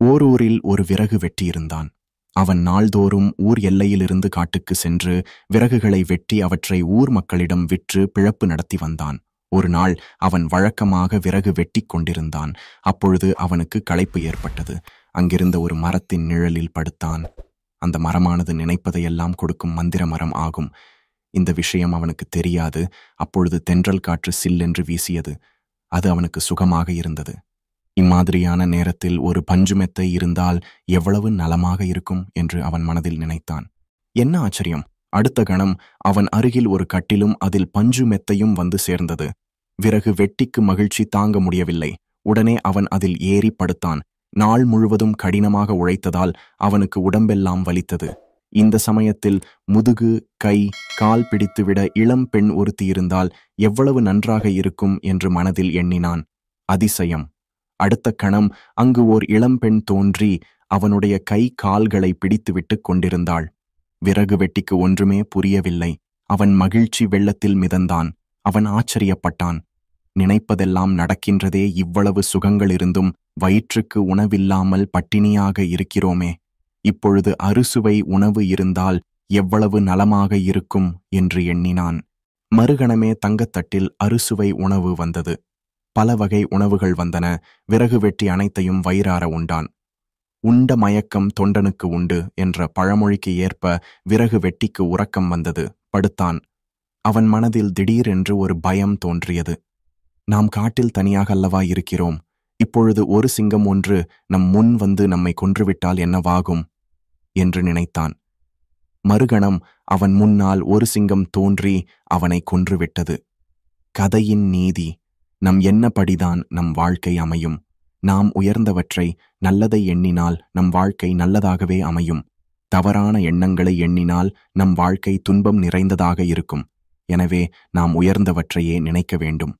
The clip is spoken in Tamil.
ஓரூரில் ஒரு விறகு வெட்டியிருந்தான். அவன் நாள்தோறும் ஊர் எல்லையிலிருந்து காட்டுக்கு சென்று விறகுகளை வெட்டி அவற்றை ஊர் மக்களிடம் விற்று பிழப்பு நடத்தி வந்தான். ஒரு நாள் அவன் வழக்கமாக விறகு வெட்டிக் கொண்டிருந்தான். அப்பொழுது அவனுக்கு களைப்பு ஏற்பட்டது. அங்கிருந்த ஒரு மரத்தின் நிழலில் படுத்தான். அந்த மரமானது நினைப்பதையெல்லாம் கொடுக்கும் மந்திர மரம் ஆகும். இந்த விஷயம் அவனுக்கு தெரியாது. அப்பொழுது தென்றல் காற்று சில்லென்று வீசியது. அது அவனுக்கு சுகமாக இருந்தது. இம்மாதிரியான நேரத்தில் ஒரு பஞ்சு மெத்தை இருந்தால் எவ்வளவு நலமாக இருக்கும் என்று அவன் மனதில் நினைத்தான். என்ன ஆச்சரியம்! அடுத்த கணம் அவன் அருகில் ஒரு கட்டிலும் அதில் பஞ்சு மெத்தையும் வந்து சேர்ந்தது. விறகு வெட்டிக்கு மகிழ்ச்சி தாங்க முடியவில்லை. உடனே அவன் அதில் ஏறி படுத்தான். நாள் முழுவதும் கடினமாக உழைத்ததால் அவனுக்கு உடம்பெல்லாம் வலித்தது. இந்த சமயத்தில் முதுகு, கை, கால் பிடித்துவிட இளம் பெண் ஒருத்தி இருந்தால் எவ்வளவு நன்றாக இருக்கும் என்று மனதில் எண்ணினான். அதிசயம்! அடுத்த கணம் அங்கு ஓர் இளம்பெண் தோன்றி அவனுடைய கை கால்களை பிடித்துவிட்டு கொண்டிருந்தாள். விறகு வெட்டிக்கு ஒன்றுமே புரியவில்லை. அவன் மகிழ்ச்சி வெள்ளத்தில் மிதந்தான். அவன் ஆச்சரியப்பட்டான். நினைப்பதெல்லாம் நடக்கின்றதே, இவ்வளவு சுகங்கள் இருந்தும் வயிற்றுக்கு உணவில்லாமல் பட்டினியாக இருக்கிறோமே. இப்பொழுது அறுசுவை உணவு இருந்தால் எவ்வளவு நலமாக இருக்கும் என்று எண்ணினான். மறுகணமே தங்கத்தட்டில் அறுசுவை உணவு வந்தது. பல வகை உணவுகள் வந்தன. விறகு வெட்டி அனைத்தையும் வயிறார உண்டான். உண்ட மயக்கம் தொண்டனுக்கு உண்டு என்ற பழமொழிக்கு ஏற்ப விறகு வெட்டிக்கு உறக்கம் வந்தது. படுத்தான். அவன் மனதில் திடீரென்று ஒரு பயம் தோன்றியது. நாம் காட்டில் தனியாக அல்லவா இருக்கிறோம். இப்பொழுது ஒரு சிங்கம் ஒன்று நம் முன் வந்து நம்மை கொன்றுவிட்டால் என்னவாகும் என்று நினைத்தான். மறுகணம் அவன் முன்னால் ஒரு சிங்கம் தோன்றி அவனை கொன்றுவிட்டது. கதையின் நீதி: நம் எண்ணப்படிதான் நம் வாழ்க்கை அமையும். நாம் உயர்ந்தவற்றை, நல்லதை எண்ணினால் நம் வாழ்க்கை நல்லதாகவே அமையும். தவறான எண்ணங்களை எண்ணினால் நம் வாழ்க்கை துன்பம் நிறைந்ததாக இருக்கும். எனவே நாம் உயர்ந்தவற்றையே நினைக்க வேண்டும்.